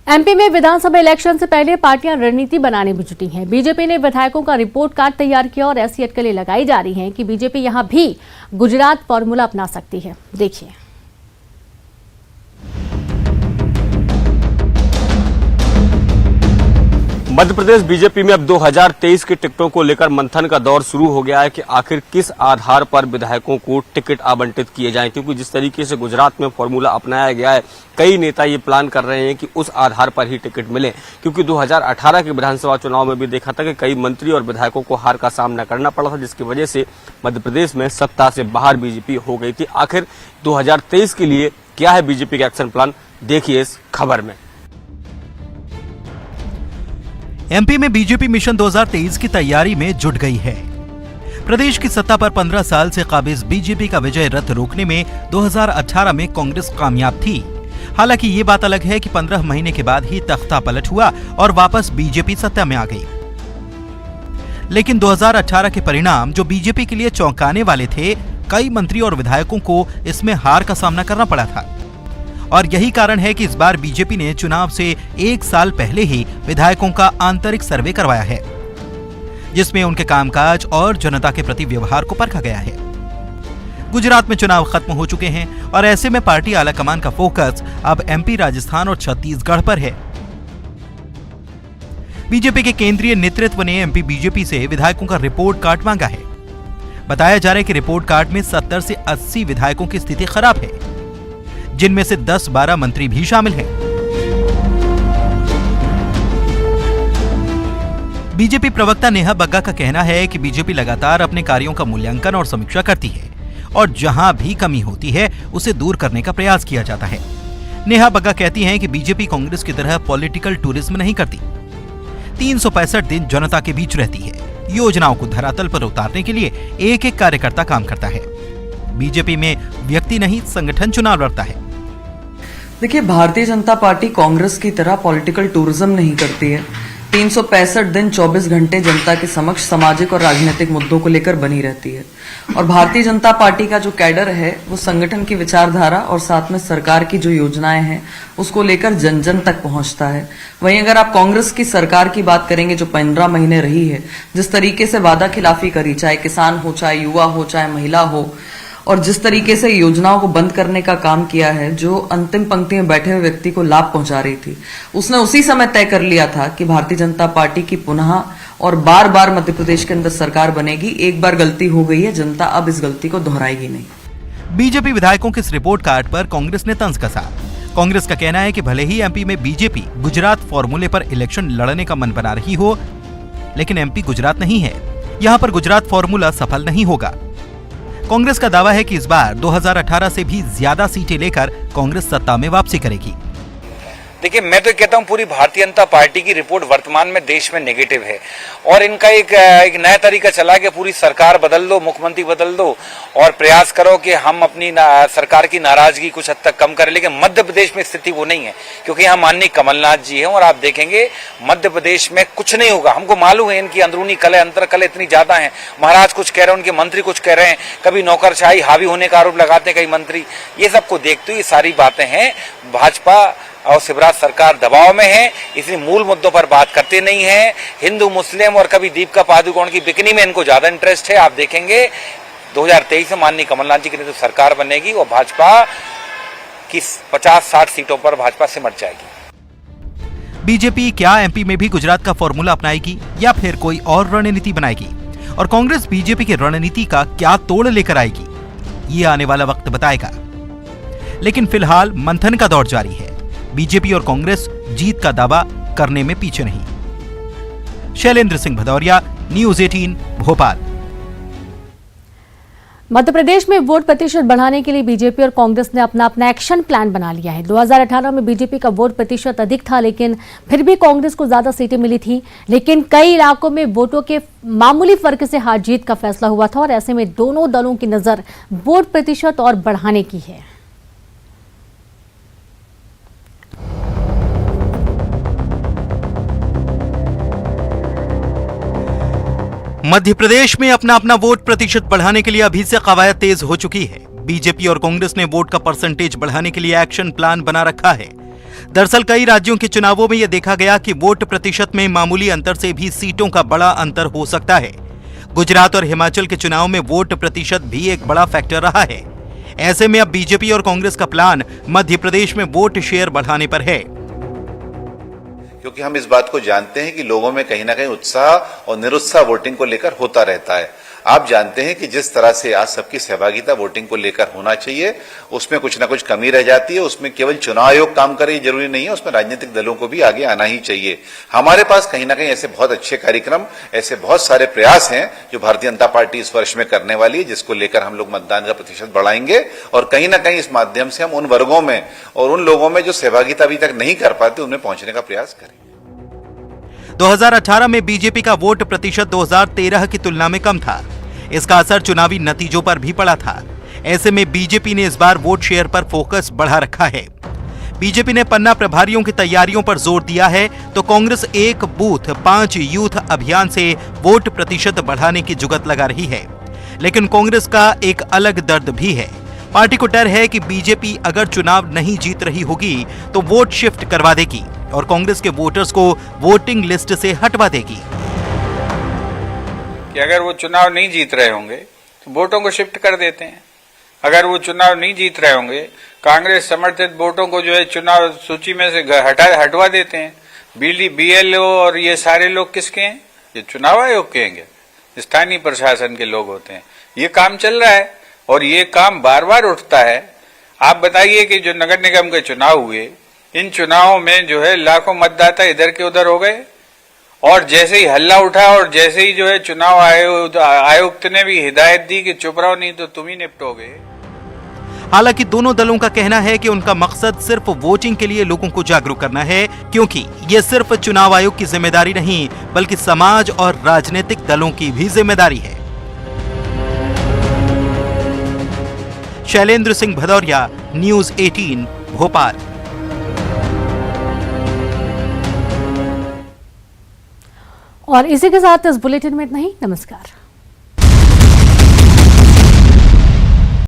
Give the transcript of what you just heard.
MP में विधानसभा election से पहले पार्टियां रणनीति बनाने में जुटी हैं। बीजेपी ने विधायकों का रिपोर्ट कार्ड तैयार किया और ऐसी अटकलें लगाई जा रही हैं कि बीजेपी यहां भी गुजरात फॉर्मूला अपना सकती है। देखिए, मध्य प्रदेश बीजेपी में अब 2023 की टिकटों को लेकर मंथन का दौर शुरू हो गया है कि आखिर किस आधार पर विधायकों को टिकट आवंटित किए जाएं, क्योंकि जिस तरीके से गुजरात में फॉर्मूला अपनाया गया है, कई नेता ये प्लान कर रहे हैं कि उस आधार पर ही टिकट मिले। क्योंकि 2018 के विधानसभा चुनाव में भी देखा था कि कई मंत्री और विधायकों को हार का सामना करना पड़ा था, जिसकी वजह से मध्य प्रदेश में सत्ता से बाहर बीजेपी हो गई थी। आखिर 2023 के लिए क्या है बीजेपी का एक्शन प्लान, देखिए इस खबर में। एमपी में बीजेपी मिशन 2023 की तैयारी में जुट गई है। प्रदेश की सत्ता पर 15 साल से काबिज बीजेपी का विजय रथ रोकने में 2018 में कांग्रेस कामयाब थी। हालांकि ये बात अलग है कि 15 महीने के बाद ही तख्ता पलट हुआ और वापस बीजेपी सत्ता में आ गई। लेकिन 2018 के परिणाम जो बीजेपी के लिए चौंकाने वाले थे, कई मंत्री और विधायकों को इसमें हार का सामना करना पड़ा था। और यही कारण है कि इस बार बीजेपी ने चुनाव से 1 साल पहले ही विधायकों का आंतरिक सर्वे करवाया है, जिसमें उनके कामकाज और जनता के प्रति व्यवहार को परखा गया है। गुजरात में चुनाव खत्म हो चुके हैं और ऐसे में पार्टी आलाकमान का फोकस अब एमपी, राजस्थान और छत्तीसगढ़ पर है। बीजेपी के केंद्रीय नेतृत्व ने एमपी बीजेपी से विधायकों का रिपोर्ट कार्ड मांगा है। बताया जा रहा है कि रिपोर्ट कार्ड में 70 से 80 विधायकों की स्थिति खराब है, जिनमें से 10-12 मंत्री भी शामिल हैं। बीजेपी प्रवक्ता नेहा बग्गा का कहना है कि बीजेपी लगातार अपने कार्यों का मूल्यांकन और समीक्षा करती है और जहां भी कमी होती है उसे दूर करने का प्रयास किया जाता है। नेहा बग्गा कहती हैं कि बीजेपी कांग्रेस की तरह पॉलिटिकल टूरिज्म नहीं करती। 365 दिन जनता के बीच रहती है। योजनाओं को धरातल पर उतारने के लिए एक-एक कार्यकर्ता काम करता है। बीजेपी में व्यक्ति नहीं, संगठन चुनाव लड़ता है। देखिए, भारतीय जनता पार्टी कांग्रेस की तरह पॉलिटिकल टूरिज्म नहीं करती है। 365 दिन 24 घंटे जनता के समक्ष सामाजिक और राजनीतिक मुद्दों को लेकर बनी रहती है। और भारतीय जनता पार्टी का जो कैडर है वो संगठन की विचारधारा और साथ में सरकार की जो योजनाएं हैं उसको लेकर जन जन तक पहुंचता है। वहीं अगर आप कांग्रेस की सरकार की बात करेंगे जो 15 महीने रही है, जिस तरीके से वादा खिलाफी करी, चाहे किसान हो, चाहे युवा हो, चाहे महिला हो, और जिस तरीके से योजनाओं को बंद करने का काम किया है, जो अंतिम पंक्ति में बैठे हुए व्यक्ति को लाभ पहुंचा रही थी, उसने उसी समय तय कर लिया था कि भारतीय जनता पार्टी की पुनः और बार बार मध्य प्रदेश के अंदर सरकार बनेगी। एक बार गलती हो गई है, जनता अब इस गलती को दोहराएगी नहीं। बीजेपी विधायकों के इस रिपोर्ट कार्ड पर कांग्रेस ने तंज कसा। कांग्रेस का कहना है कि भले ही एमपी में बीजेपी गुजरात फॉर्मूले पर इलेक्शन लड़ने का मन बना रही हो, लेकिन एमपी गुजरात नहीं है। यहाँ पर गुजरात फॉर्मूला सफल नहीं होगा। कांग्रेस का दावा है कि इस बार 2018 से भी ज्यादा सीटें लेकर कांग्रेस सत्ता में वापसी करेगी। देखिए, मैं तो कहता हूं पूरी भारतीय जनता पार्टी की रिपोर्ट वर्तमान में देश में नेगेटिव है और इनका एक नया तरीका चला कि पूरी सरकार बदल दो, मुख्यमंत्री बदल दो और प्रयास करो कि हम अपनी सरकार की नाराजगी कुछ हद तक कम करें। लेकिन मध्य प्रदेश में स्थिति वो नहीं है, क्योंकि यहाँ माननीय कमलनाथ जी हैं और आप देखेंगे मध्य प्रदेश में कुछ नहीं होगा। हमको मालूम है इनकी अंदरूनी कलह, अंतर कलह इतनी ज्यादा है। महाराज कुछ कह रहे हैं, उनके मंत्री कुछ कह रहे हैं, कभी नौकरशाही हावी होने का आरोप लगाते हैं कई मंत्री। ये सबको देखते हुए ये सारी बातें हैं। भाजपा और शिवराज सरकार दबाव में है, इसलिए मूल मुद्दों पर बात करते नहीं है। हिंदू, मुस्लिम और कभी दीपिका पादुकोण की बिकनी में इनको ज्यादा इंटरेस्ट है। आप देखेंगे 2023 में माननीय कमलनाथ जी की नेतृत्व सरकार बनेगी और भाजपा की 50-60 सीटों पर भाजपा सिमट जाएगी। बीजेपी क्या एमपी में भी गुजरात का फॉर्मूला अपनाएगी या फिर कोई और रणनीति बनाएगी, और कांग्रेस बीजेपी की रणनीति का क्या तोड़ लेकर आएगी, ये आने वाला वक्त बताएगा। लेकिन फिलहाल मंथन का दौर जारी है। बीजेपी और कांग्रेस जीत का दावा करने में पीछे नहीं। शैलेंद्र सिंह भदौरिया, न्यूज़ 18 भोपाल। मध्य प्रदेश में वोट प्रतिशत बढ़ाने के लिए बीजेपी और कांग्रेस ने अपना एक्शन प्लान बना लिया है। 2018 में बीजेपी का वोट प्रतिशत अधिक था, लेकिन फिर भी कांग्रेस को ज्यादा सीटें मिली थी। लेकिन कई इलाकों में वोटों के मामूली फर्क से हार जीत का फैसला हुआ था और ऐसे में दोनों दलों की नजर वोट प्रतिशत और बढ़ाने की है। मध्य प्रदेश में अपना वोट प्रतिशत बढ़ाने के लिए अभी से कवायद तेज हो चुकी है। बीजेपी और कांग्रेस ने वोट का परसेंटेज बढ़ाने के लिए एक्शन प्लान बना रखा है। दरअसल कई राज्यों के चुनावों में यह देखा गया कि वोट प्रतिशत में मामूली अंतर से भी सीटों का बड़ा अंतर हो सकता है। गुजरात और हिमाचल के चुनाव में वोट प्रतिशत भी एक बड़ा फैक्टर रहा है। ऐसे में अब बीजेपी और कांग्रेस का प्लान मध्य प्रदेश में वोट शेयर बढ़ाने पर है, क्योंकि हम इस बात को जानते हैं कि लोगों में कहीं ना कहीं उत्साह और निरुत्साह वोटिंग को लेकर होता रहता है। आप जानते हैं कि जिस तरह से आज सबकी सहभागिता वोटिंग को लेकर होना चाहिए, उसमें कुछ ना कुछ कमी रह जाती है। उसमें केवल चुनाव आयोग काम करे ये जरूरी नहीं है, उसमें राजनीतिक दलों को भी आगे आना ही चाहिए। हमारे पास कहीं ना कहीं ऐसे बहुत अच्छे कार्यक्रम, ऐसे बहुत सारे प्रयास हैं जो भारतीय जनता पार्टी इस वर्ष में करने वाली है, जिसको लेकर हम लोग मतदान का प्रतिशत बढ़ाएंगे और कहीं ना कहीं इस माध्यम से हम उन वर्गों में और उन लोगों में जो सहभागिता अभी तक नहीं कर पाते उनमें पहुंचने का प्रयास करेंगे। 2018 में बीजेपी का वोट प्रतिशत 2013 की तुलना में कम था। इसका असर चुनावी नतीजों पर भी पड़ा था। ऐसे में बीजेपी ने इस बार वोट शेयर पर फोकस बढ़ा रखा है। बीजेपी ने पन्ना प्रभारियों की तैयारियों पर जोर दिया है, तो कांग्रेस 1 बूथ 5 यूथ अभियान से वोट प्रतिशत बढ़ाने की जुगत लगा रही है। लेकिन कांग्रेस का एक अलग दर्द भी है। पार्टी को डर है कि बीजेपी अगर चुनाव नहीं जीत रही होगी तो वोट शिफ्ट करवा देगी और कांग्रेस के वोटर्स को वोटिंग लिस्ट से हटवा देगी। कि अगर वो चुनाव नहीं जीत रहे होंगे तो वोटों को शिफ्ट कर देते हैं। अगर वो चुनाव नहीं जीत रहे होंगे, कांग्रेस समर्थित वोटों को जो है चुनाव सूची में से हटवा देते हैं। बीएलओ और ये सारे लोग किसके हैं? ये चुनाव आयोग के हैं, स्थानीय प्रशासन के लोग होते हैं। ये काम चल रहा है और ये काम बार बार उठता है। आप बताइए कि जो नगर निगम के चुनाव हुए, इन चुनावों में जो है लाखों मतदाता इधर के उधर हो गए और जैसे ही हल्ला उठा और जैसे ही जो है चुनाव आयुक्त ने भी हिदायत दी कि चुप रहो नहीं तो तुम ही निपटोगे। हालांकि दोनों दलों का कहना है कि उनका मकसद सिर्फ वोटिंग के लिए लोगों को जागरूक करना है, क्योंकि ये सिर्फ चुनाव आयोग की जिम्मेदारी नहीं बल्कि समाज और राजनीतिक दलों की भी जिम्मेदारी है। शैलेंद्र सिंह भदौरिया, न्यूज़ 18 भोपाल। और इसी के साथ इस बुलेटिन में इतना ही। नमस्कार।